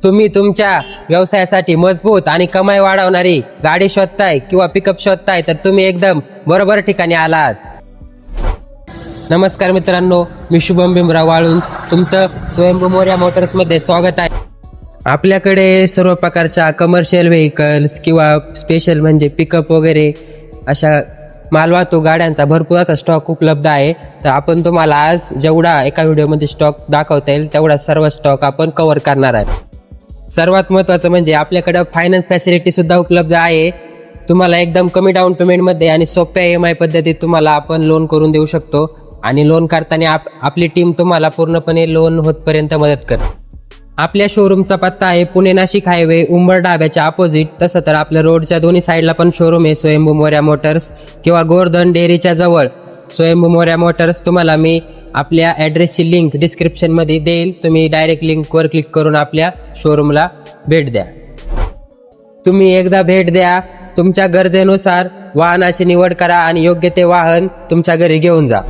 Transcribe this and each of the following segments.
तुम्ही तुमच्या व्यवसायासाठी मजबूत आणि कमाई वाढवणारी गाडी शोधताय किंवा पिकअप शोधताय तर तुम्ही एकदम बरोबर ठिकाणी आलात. नमस्कार मित्रांनो, मी शुभम भीमराव वाळुंज तुमचं स्वयंभू मोरया मोटर्समध्ये स्वागत आहे. आपल्याकडे सर्व प्रकारच्या कमर्शियल व्हेकल्स किंवा स्पेशल म्हणजे पिकअप वगैरे अशा मालवाहतूक गाड्यांचा भरपूर असा स्टॉक उपलब्ध आहे. तर आपण तुम्हाला आज जेवढा एका व्हिडिओमध्ये स्टॉक दाखवता येईल तेवढा सर्व स्टॉक आपण कव्हर करणार आहे. सर्वात महत्त्वाचं म्हणजे आपल्याकडं फायनान्स फॅसिलिटी सुद्धा उपलब्ध आहे. तुम्हाला एकदम कमी डाऊन पेमेंटमध्ये आणि सोप्या EMI पद्धतीत तुम्हाला आपण लोन करून देऊ शकतो आणि लोन करताना आपली टीम तुम्हाला पूर्णपणे लोन होतपर्यंत मदत करते. आपल्या शोरूमचा पत्ता आहे पुणे नाशिक हायवे उंबर ढाब्याच्या अपोजिट. तसं तर आपल्या रोडच्या दोन्ही साईडला पण शोरूम आहे स्वयंभू मोरया मोटर्स किंवा गोवर्धन डेअरीच्या जवळ स्वयंभू मोरया मोटर्स. तुम्हाला मी आपल्या ॲड्रेसची लिंक डिस्क्रिप्शनमध्ये देईल. तुम्ही डायरेक्ट लिंकवर क्लिक करून आपल्या शोरूमला भेट द्या. तुम्ही एकदा भेट द्या, तुमच्या गरजेनुसार वाहनाची निवड करा आणि योग्य ते वाहन तुमच्या घरी घेऊन जा.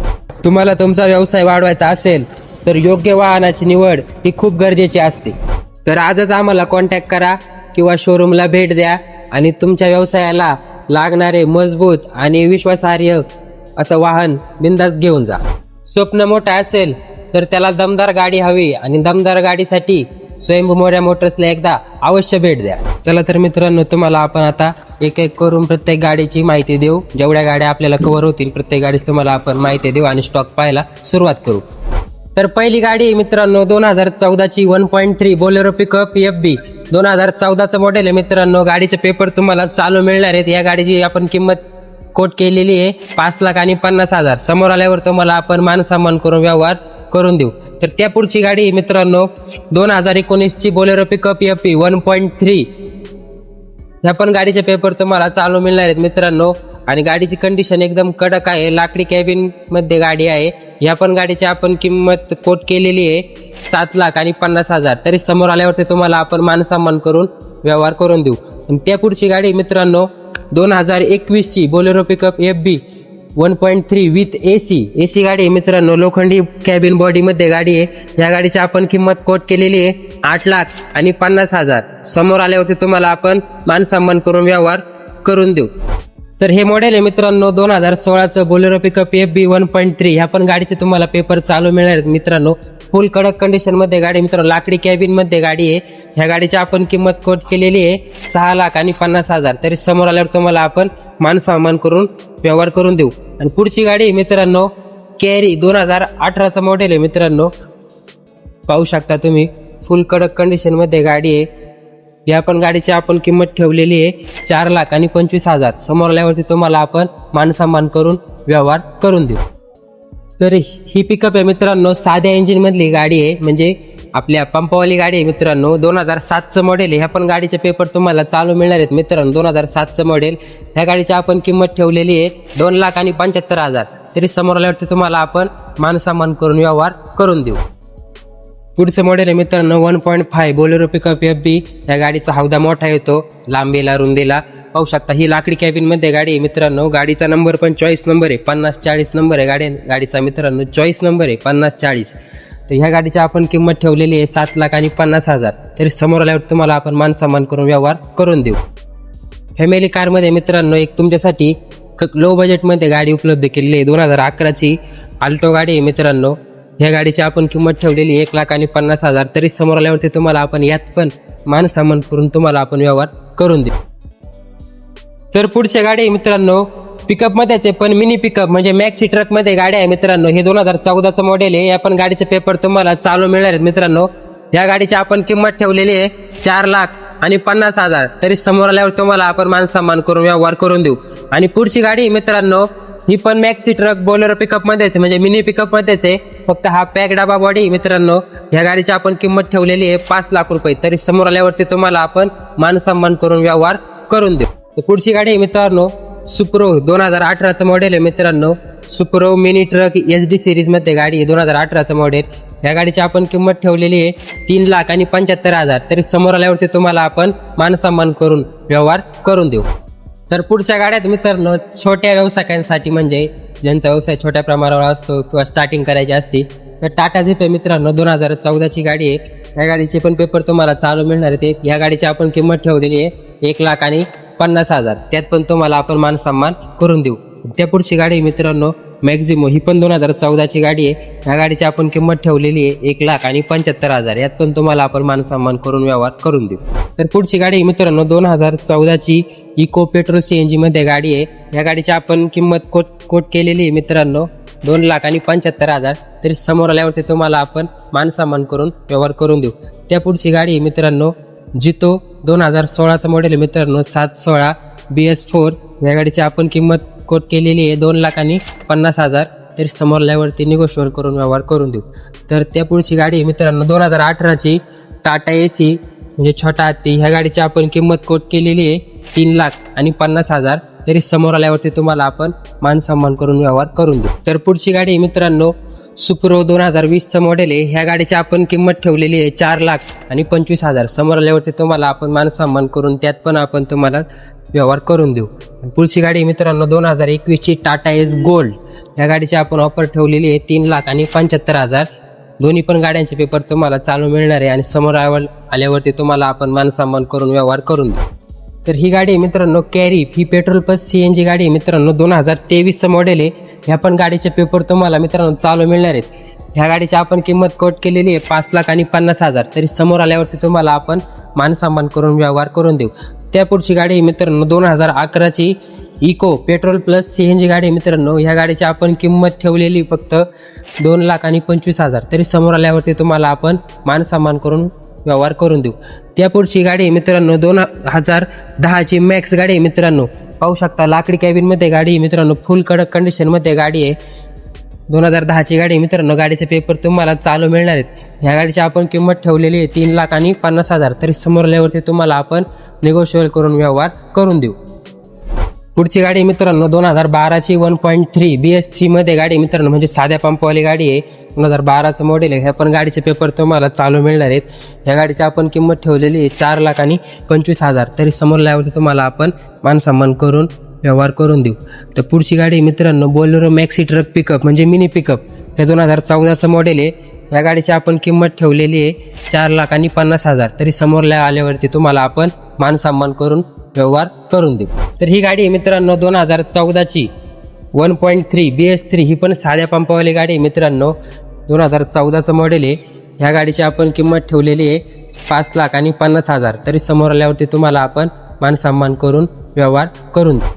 तुम्हाला तुमचा व्यवसाय वाढवायचा असेल तर योग्य वाहनाची निवड ही खूप गरजेची असते. तर आजच आम्हाला कॉन्टॅक्ट करा किंवा शोरूमला भेट द्या आणि तुमच्या व्यवसायाला लागणारे मजबूत आणि विश्वासार्ह असं वाहन बिंदास घेऊन जा. स्वप्न मोठं असेल तर त्याला दमदार गाडी हवी आणि दमदार गाडीसाठी स्वयंभू मोरया मोटर्सला एकदा अवश्य भेट द्या. चला तर मित्रांनो, तुम्हाला आपण आता एक एक करून प्रत्येक गाडीची माहिती देऊ. जेवढ्या गाड्या आपल्याला कव्हर होतील प्रत्येक गाडीची तुम्हाला आपण माहिती देऊ आणि स्टॉक पाहायला सुरुवात करू. तर पहिली गाडी मित्रांनो 2014ची 1.3 बोलेरो पिकअप FB 2014चं मॉडेल आहे मित्रांनो. गाडीचे पेपर तुम्हाला चालू मिळणार आहेत. या गाडीची आपण किंमत कोट केलेली आहे 5,50,000. समोर आल्यावर तुम्हाला आपण मानसन्मान करून व्यवहार करून देऊ. तर त्या पुढची गाडी मित्रांनो 2019ची बोलेरो पिकअप FB 1.3. ह्या पण गाडीचे पेपर तुम्हाला चालू मिळणार आहेत मित्रांनो आणि गाडीची कंडिशन एकदम कडक आहे. लाकडी कॅबिन मध्ये गाडी आहे. ह्या पण गाडीची आपण किंमत कोट केलेली आहे 7,50,000. तरी समोर आल्यावरती तुम्हाला आपण मानसन्मान करून व्यवहार करून देऊ. आणि त्या पुढची गाडी मित्रांनो 2021ची Bolero pickup FB 1.3 with AC गाडी आहे मित्रांनो. लोखंडी कॅबिन बॉडीमध्ये गाडी आहे. या गाडीची आपण किंमत कोट केलेली आहे 8,50,000. समोर आल्यावरती तुम्हाला आपण मानसन्मान करून व्यवहार करून देऊ. तर हे मॉडेल आहे मित्रांनो 2016चं बोलेरो पिकअप FB 1.3. ह्या पण गाडीचे तुम्हाला पेपर चालू मिळणार आहेत मित्रांनो. फुल कडक कंडिशनमध्ये गाडी मित्रांनो, लाकडी कॅबिनमध्ये गाडी आहे. ह्या गाडीची आपण किंमत कोट केलेली आहे 6,50,000. तरी समोर आल्यावर तुम्हाला आपण मानसन्मान करून व्यवहार करून देऊ. आणि पुढची गाडी आहे मित्रांनो कॅरी 2018चं मॉडेल आहे मित्रांनो. पाहू शकता तुम्ही फुल कडक कंडिशनमध्ये गाडी आहे. या पण गाडीची आपण किंमत ठेवलेली आहे 4,25,000. समोर आल्यावरती तुम्हाला आपण मानसन्मान करून व्यवहार करून देऊ. तर ही पिकअप आहे मित्रांनो साध्या इंजिनमधली गाडी आहे, म्हणजे आपल्या पंपावाली गाडी आहे मित्रांनो. 2007चं मॉडेल आहे. ह्या पण गाडीचे पेपर तुम्हाला चालू मिळणार आहेत मित्रांनो. 2007चं मॉडेल. ह्या गाडीची आपण किंमत ठेवलेली आहे 2,75,000. तरी समोर आल्यावरती तुम्हाला आपण मानसन्मान करून व्यवहार करून देऊ. पुढचं मॉडेल आहे मित्रांनो 1.5 बोलेरो पिकअप FB. या गाडीचा हौदा मोठा येतो लांबीला रुंदीला. पाहू शकता ही लाकडी कॅबिनमध्ये गाडी आहे मित्रांनो. गाडीचा नंबर पण चॉईस नंबर आहे 5040 नंबर आहे गाडीचा मित्रांनो. चॉईस नंबर आहे 5040. तर ह्या गाडीची आपण किंमत ठेवलेली आहे 7,50,000. तरी समोर आल्यावर तुम्हाला आपण मानसन्मान करून व्यवहार करून देऊ. फॅमिली कारमध्ये मित्रांनो एक तुमच्यासाठी लो बजेटमध्ये गाडी उपलब्ध केलेली आहे. 2011ची आल्टो गाडी आहे मित्रांनो. ह्या गाडीची आपण किंमत ठेवलेली 1,50,000. तरी समोर आल्यावरती तुम्हाला आपण यात पण मानसन्मान करून तुम्हाला आपण व्यवहार करून देऊ. तर पुढच्या गाडी मित्रांनो पिकअपमध्येच आहे पण मिनी पिकअप म्हणजे मॅक्सी ट्रकमध्ये गाडी आहे मित्रांनो. हे 2014चं मॉडेल आहे. या पण गाडीचे पेपर तुम्हाला चालू मिळणार आहेत मित्रांनो. या गाडीची आपण किंमत ठेवलेली आहे 4,50,000. तरी समोर आल्यावर तुम्हाला आपण मानसन्मान करून व्यवहार करून देऊ. आणि पुढची गाडी मित्रांनो ही पण मॅक्सी ट्रक बोलेरो पिकअप मध्येच म्हणजे मिनी पिकअप मध्येच आहे. फक्त हा पॅक डाबा बॉडी मित्रांनो. ह्या गाडीची आपण किंमत ठेवलेली आहे 5,00,000 रुपये. तरी समोर आल्यावरती तुम्हाला आपण मानसन्मान करून व्यवहार करून देऊ. पुढची गाडी मित्रांनो सुप्रो 2018चं मॉडेल आहे मित्रांनो. सुप्रो मिनी ट्रक SD सिरीजमध्ये गाडी आहे 2018चं मॉडेल. या गाडीची आपण किंमत ठेवलेली आहे 3,75,000. तरी समोर आल्यावरती तुम्हाला आपण मानसन्मान करून व्यवहार करून देऊ. तर पुढच्या गाड्यात मित्रांनो छोट्या व्यवसायांसाठी म्हणजे ज्यांचा व्यवसाय छोट्या प्रमाणावर असतो किंवा स्टार्टिंग करायची असते तर टाटा झिप आहे मित्रांनो. 2014ची गाडी आहे. ह्या गाडीचे पण पेपर तुम्हाला चालू मिळणार आहेत. ह्या गाडीची आपण किंमत ठेवलेली आहे 1,50,000. त्यात पण तुम्हाला आपण मान सन्मान करून देऊ. त्या पुढची गाडी मित्रांनो मॅक्झिमो, ही पण 2014ची गाडी आहे. ह्या गाडीची आपण किंमत ठेवलेली आहे 1,75,000. यात पण तुम्हाला आपण मान सन्मान करून व्यवहार करून देऊ. तर पुढची गाडी मित्रांनो 2014ची इको पेट्रोल CNG मध्ये गाडी आहे. ह्या गाडीची आपण किंमत कोट केलेली आहे मित्रांनो 2,75,000. तरी समोर आल्यावरती तुम्हाला आपण मान सन्मान करून व्यवहार करून देऊ. त्या पुढची गाडी मित्रांनो जितो 2016चं मॉडेल आहे मित्रांनो 716 BS4. या गाडीची आपण किंमत कोट केलेली आहे 2,50,000. तरी समोर आल्यावरती निगोशिएट करून व्यवहार करून देऊ. तर त्या पुढची गाडी मित्रांनो 2018ची टाटा AC म्हणजे छोटा हत्ती. ह्या गाडीची आपण किंमत कोट केलेली आहे 3,50,000. तरी समोर आल्यावरती तुम्हाला आपण मान सन्मान करून व्यवहार करून देऊ. तर पुढची गाडी मित्रांनो सुप्रो 2020चं मॉडेल आहे. ह्या गाडीची आपण किंमत ठेवलेली आहे 4,25,000. समोर आल्यावरती तुम्हाला आपण मान सन्मान करून त्यात पण आपण तुम्हाला व्यवहार करून देऊ. पुढची गाडी मित्रांनो 2021ची टाटा एस गोल्ड. ह्या गाडीची आपण ऑफर ठेवलेली आहे 3,75,000. दोन्ही पण गाड्यांचे पेपर तुम्हाला चालू मिळणार आहे आणि समोर आल्यावरती तुम्हाला आपण मान सन्मान करून व्यवहार करून देऊ. तर ही गाडी मित्रांनो कॅरी, ही पेट्रोल प्लस CNG गाडी मित्रांनो 2023चं मॉडेल आहे. ह्या पण गाडीचे पेपर तुम्हाला मित्रांनो चालू मिळणार आहेत. ह्या गाडीची आपण किंमत कोट केलेली आहे 5,50,000. तरी समोर आल्यावरती तुम्हाला आपण मान सन्मान करून व्यवहार करून देऊ. त्या पुढची गाडी मित्रांनो 2011ची इको पेट्रोल प्लस CNG गाडी मित्रांनो. ह्या गाडीची आपण किंमत ठेवलेली फक्त 2,25,000. तरी समोर आल्यावरती तुम्हाला आपण मान सन्मान करून व्यवहार करून देऊ. त्या पुढची गाडी मित्रांनो 2010ची मॅक्स गाडी मित्रांनो. पाहू शकता लाकडी कॅबिनमध्ये गाडी मित्रांनो, फुल कडक कंडिशनमध्ये गाडी आहे. 2010ची गाडी मित्रांनो. गाडीचे पेपर तुम्हाला चालू मिळणार आहेत. ह्या गाडीची आपण किंमत ठेवलेली आहे 3,50,000. तरी समोर आल्यावरती तुम्हाला आपण निगोशिएट करून व्यवहार करून देऊ. पुढची गाडी मित्रांनो 2012ची 1.3 BS3 मध्ये गाडी मित्रांनो, म्हणजे साध्या पंपवाली गाडी आहे. 2012चं मॉडेल आहे. ह्या पण गाडीचे पेपर तुम्हाला चालू मिळणार आहेत. ह्या गाडीची आपण किंमत ठेवलेली आहे 4,25,000. तरी समोर आल्यावरती तुम्हाला आपण मान सन्मान करून व्यवहार करून देऊ. तर पुढची गाडी मित्रांनो बोलेरो मॅक्सी ट्रक पिकअप म्हणजे मिनी पिकअप. हे 2014चं मॉडेल आहे. या गाडीची आपण किंमत ठेवलेली आहे 4,50,000. तरी समोर आल्यावरती तुम्हाला आपण मान सन्मान करून व्यवहार करून देऊ. तर ही गाडी मित्रांनो 2014ची 1.3 BS3. ही पण साध्या पंपावाली गाडी मित्रांनो 2014चं मॉडेल आहे. ह्या गाडीची आपण किंमत ठेवलेली आहे 5,50,000. तरी समोर आल्यावरती तुम्हाला आपण मान सन्मान करून व्यवहार करून देऊ.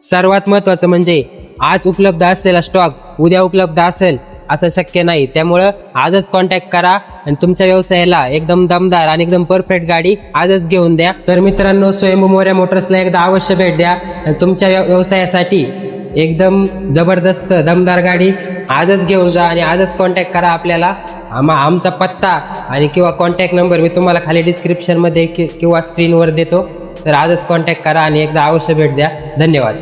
सर्वात महत्त्वाचं म्हणजे आज उपलब्ध असलेला स्टॉक उद्या उपलब्ध असेल असं शक्य नाही. त्यामुळं आजच कॉन्टॅक्ट करा आणि तुमच्या व्यवसायाला एकदम दमदार आणि एकदम परफेक्ट गाडी आजच घेऊन द्या. तर मित्रांनो स्वयंभू मोरया मोटर्सला एकदा अवश्य भेट द्या आणि तुमच्या व्यवसायासाठी एकदम जबरदस्त दमदार गाडी आजच घेऊन जा आणि आजच कॉन्टॅक्ट करा आपल्याला. आमचा पत्ता आणि किंवा कॉन्टॅक्ट नंबर मी तुम्हाला खाली डिस्क्रिप्शनमध्ये किंवा स्क्रीनवर देतो. तर आजच कॉन्टॅक्ट करा आणि एकदा अवश्य भेट द्या. धन्यवाद.